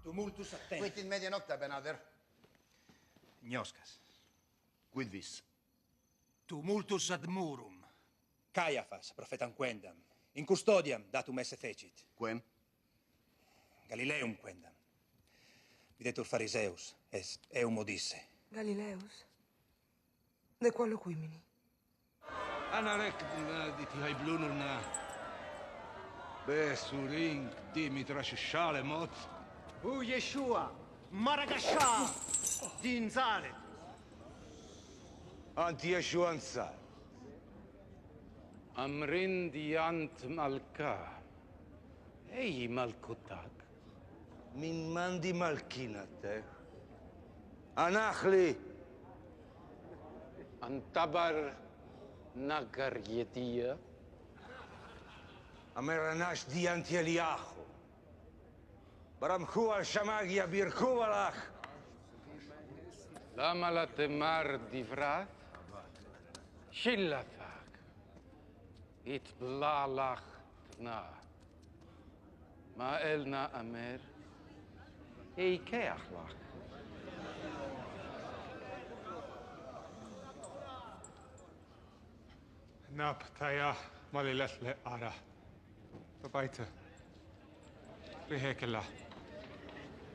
Tumultus attent. Quid in media nocta, Benader? Gnoscas. Quid vis? Tumultus ad murum. Caiaphas, profetam quendam. In custodiam datum esse fecit. Quem? Galileum quendam. Videtur Phariseus, eum odisse. Galileus? De qualo quimini? Anarek diti haiblunurna. Besuring Dimitra Shalemot. U Yeshua, Maragasha, Din Zaret. Anti Yeshuansa. Amrin diant malka. Ei malkutak. Min mandi malkinate. Anachli. Antabar nagar yedia. Ameranash diant Eliahu. Baramchu al shamagia birchu alach. Lama la temar divrat. Shillathak. It blalach tna. Ma elna amer. Ei keachlach. Nap taya malilesle ara. Babaita. Rihekela.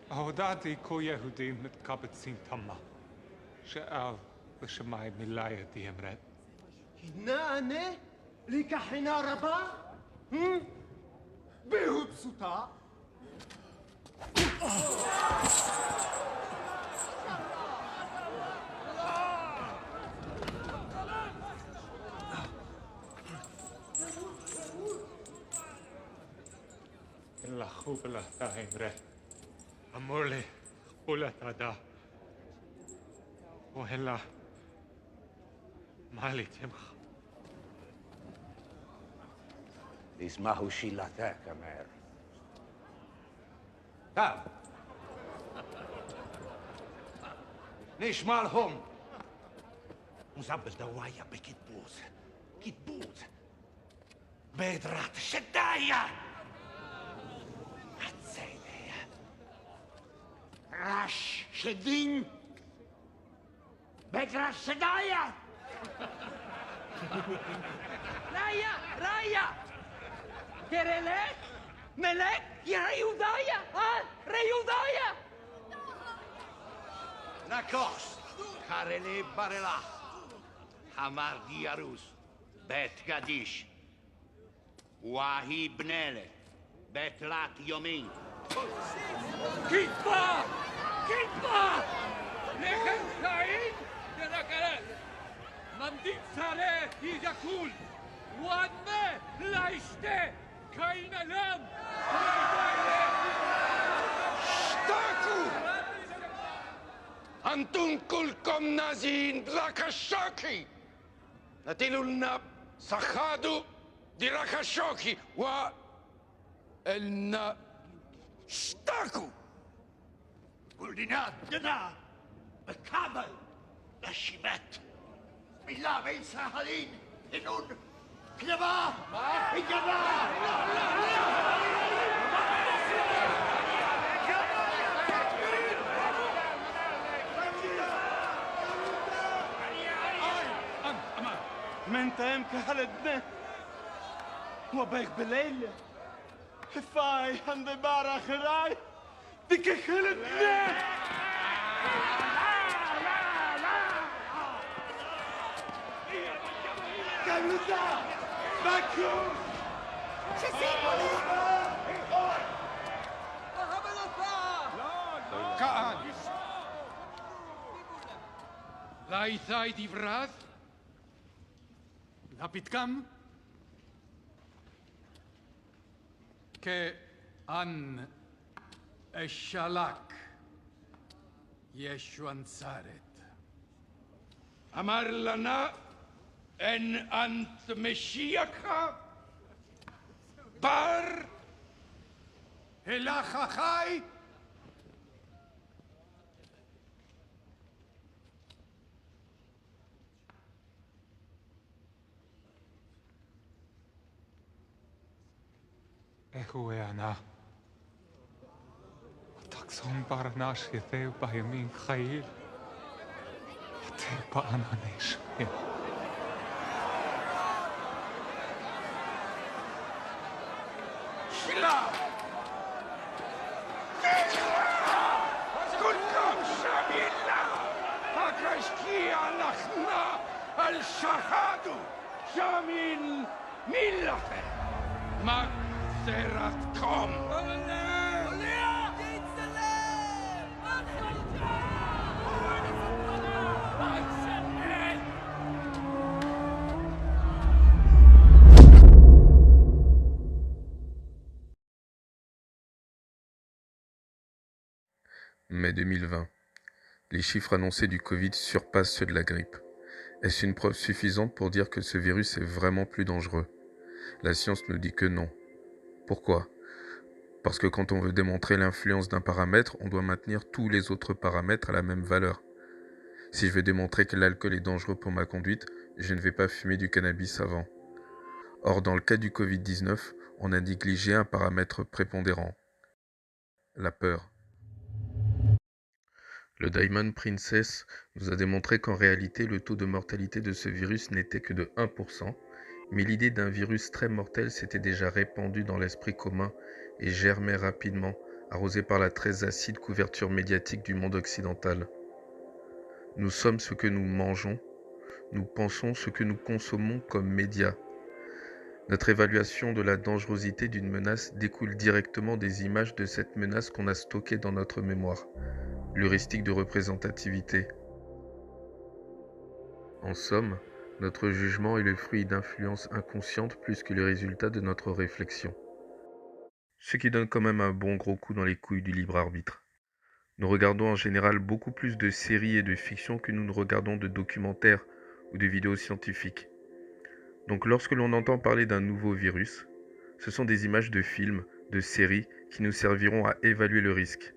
Ahodati ko Yehudim mit kabetzin tamma. She'al l'shemai milaya diemret. Hinane, Likahina Rabba? Behut Suta? La khubla ta emret. Amorle khula ta da. Ohela mali temch. Ismahu shilatek, Amer. Tam. Nishmal hum. Muzabbel dawaya bekitbuz. Kitbuz. Bedrat shedaya. Atzeneya. Rash shedin. Bedrat shedaya. Raya! Kerelek? Melek? Reyudaya? Reyudaya? Nakos, Karele Barela, Hamar Diarus, Bet Gadish, Wahi Bnele, Bet Lat Yomin. Kitpa! Kitpa! Lechem Chaim? Denakaret! Mandit Sare Yakul! Wanme Laiste! Kain Alam! Shtaku! Antun kulkom nazin Rakashoki! Natilulna Sachadu di Rakashoki wa elna Shtaku! Uldinat, Dana, Kabal, Lashimet, Mila Ben Sahalin, Inun, Knava, Mentem كهالدنا وبيك بالليل فاي عند بارا خراي ديك خلتنا كالوزا باكو Kaan. Laithai divrat. Lapitkam. Ke an eshalak. Yeshuan Saret. Amar lana en ant Meshiach bar elachachai. Ehueana. Tak Akson Baranash Yetheu Bayamin Khail. Tepa Ananesh. Shila! Kulkom Shamila! Hakashkia Lachna al-Shahadu! Shamin Millafe! Magzeratkom! Mai 2020. Les chiffres annoncés du Covid surpassent ceux de la grippe. Est-ce une preuve suffisante pour dire que ce virus est vraiment plus dangereux? La science nous dit que non. Pourquoi? Parce que quand on veut démontrer l'influence d'un paramètre, on doit maintenir tous les autres paramètres à la même valeur. Si je veux démontrer que l'alcool est dangereux pour ma conduite, je ne vais pas fumer du cannabis avant. Or, dans le cas du Covid-19, on a négligé un paramètre prépondérant. La peur. Le Diamond Princess nous a démontré qu'en réalité, le taux de mortalité de ce virus n'était que de 1%, mais l'idée d'un virus très mortel s'était déjà répandue dans l'esprit commun et germait rapidement, arrosée par la très acide couverture médiatique du monde occidental. Nous sommes ce que nous mangeons, nous pensons ce que nous consommons comme médias. Notre évaluation de la dangerosité d'une menace découle directement des images de cette menace qu'on a stockées dans notre mémoire. L'heuristique de représentativité. En somme, notre jugement est le fruit d'influences inconscientes plus que le résultat de notre réflexion. Ce qui donne quand même un bon gros coup dans les couilles du libre arbitre. Nous regardons en général beaucoup plus de séries et de fictions que nous ne regardons de documentaires ou de vidéos scientifiques. Donc lorsque l'on entend parler d'un nouveau virus, ce sont des images de films, de séries qui nous serviront à évaluer le risque.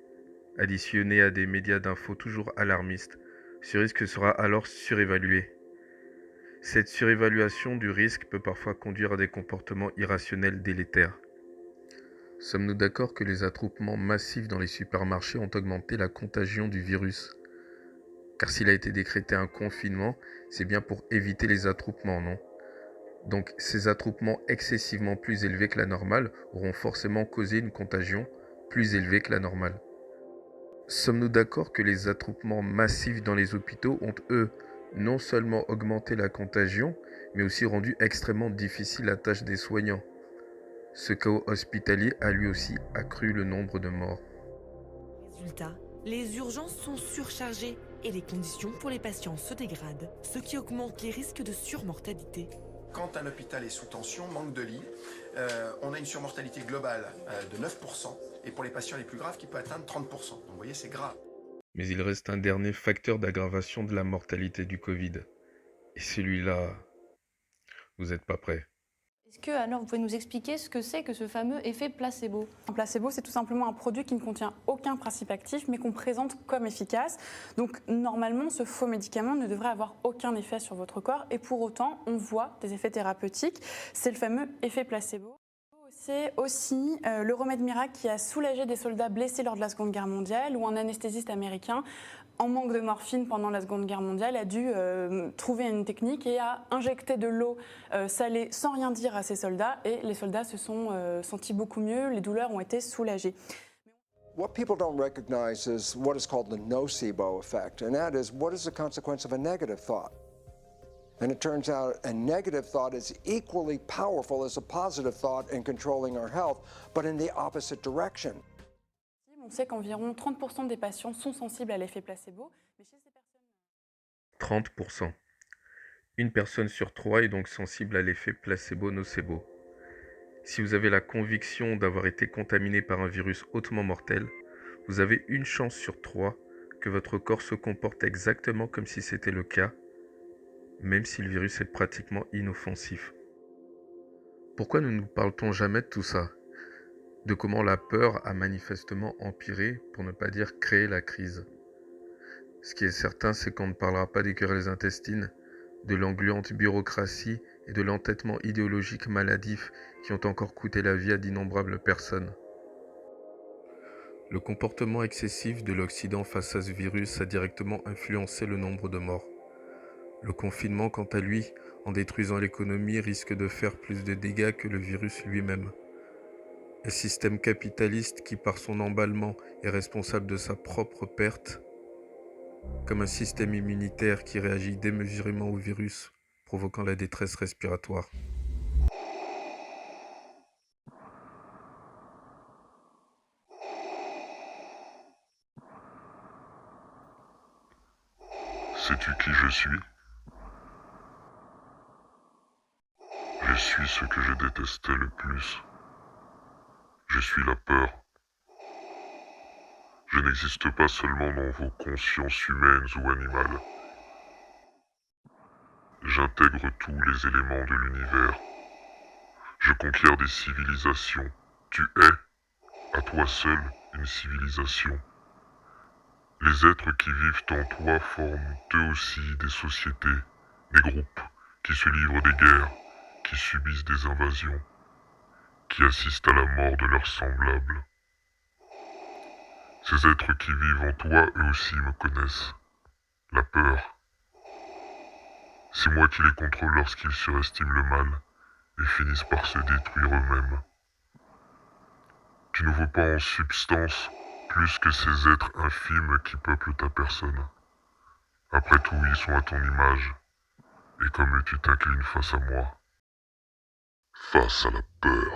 Additionné à des médias d'infos toujours alarmistes, ce risque sera alors surévalué. Cette surévaluation du risque peut parfois conduire à des comportements irrationnels délétères. Sommes-nous d'accord que les attroupements massifs dans les supermarchés ont augmenté la contagion du virus? Car s'il a été décrété un confinement, c'est bien pour éviter les attroupements, non? Donc ces attroupements excessivement plus élevés que la normale auront forcément causé une contagion plus élevée que la normale. Sommes-nous d'accord que les attroupements massifs dans les hôpitaux ont, eux, non seulement augmenté la contagion, mais aussi rendu extrêmement difficile la tâche des soignants? Ce chaos hospitalier a lui aussi accru le nombre de morts. Résultat, les urgences sont surchargées et les conditions pour les patients se dégradent, ce qui augmente les risques de surmortalité. Quand un hôpital est sous tension, manque de lits, on a une surmortalité globale de 9%, et pour les patients les plus graves qui peut atteindre 30%. Donc vous voyez, c'est grave. Mais il reste un dernier facteur d'aggravation de la mortalité du Covid. Et celui-là, vous n'êtes pas prêts. Est-ce que, alors, vous pouvez nous expliquer ce que c'est que ce fameux effet placebo? Un placebo, c'est tout simplement un produit qui ne contient aucun principe actif, mais qu'on présente comme efficace. Donc, normalement, ce faux médicament ne devrait avoir aucun effet sur votre corps, et pour autant, on voit des effets thérapeutiques. C'est le fameux effet placebo. C'est aussi le remède miracle qui a soulagé des soldats blessés lors de la Seconde Guerre mondiale, où un anesthésiste américain, en manque de morphine pendant la Seconde Guerre mondiale, a dû trouver une technique et a injecté de l'eau salée sans rien dire à ses soldats, et les soldats se sont sentis beaucoup mieux, les douleurs ont été soulagées. What people don't recognize is what is called the nocebo effect, and that is what is the consequence of a negative thought. And it turns out a negative thought is equally powerful as a positive thought in controlling our health, but in the opposite direction. On sait qu'environ 30% des patients sont sensibles à l'effet placebo, mais chez ces personnes... 30%. Une personne sur 3 est donc sensible à l'effet placebo-nocebo. Si vous avez la conviction d'avoir été contaminé par un virus hautement mortel, vous avez une chance sur 3 que votre corps se comporte exactement comme si c'était le cas, même si le virus est pratiquement inoffensif. Pourquoi ne nous parle-t-on jamais de tout ça? De comment la peur a manifestement empiré, pour ne pas dire créé la crise. Ce qui est certain, c'est qu'on ne parlera pas des querelles intestines, de l'engluante bureaucratie et de l'entêtement idéologique maladif qui ont encore coûté la vie à d'innombrables personnes. Le comportement excessif de l'Occident face à ce virus a directement influencé le nombre de morts. Le confinement, quant à lui, en détruisant l'économie, risque de faire plus de dégâts que le virus lui-même. Un système capitaliste qui, par son emballement, est responsable de sa propre perte, comme un système immunitaire qui réagit démesurément au virus, provoquant la détresse respiratoire. Sais-tu qui je suis? Je suis ce que je détestais le plus. Je suis la peur. Je n'existe pas seulement dans vos consciences humaines ou animales. J'intègre tous les éléments de l'univers. Je conquiers des civilisations. Tu es, à toi seul, une civilisation. Les êtres qui vivent en toi forment eux aussi des sociétés, des groupes qui se livrent des guerres, qui subissent des invasions, qui assistent à la mort de leurs semblables. Ces êtres qui vivent en toi, eux aussi me connaissent. La peur. C'est moi qui les contrôle lorsqu'ils surestiment le mal et finissent par se détruire eux-mêmes. Tu ne vaux pas en substance plus que ces êtres infimes qui peuplent ta personne. Après tout, ils sont à ton image, et comme tu t'inclines face à moi, face à la peur.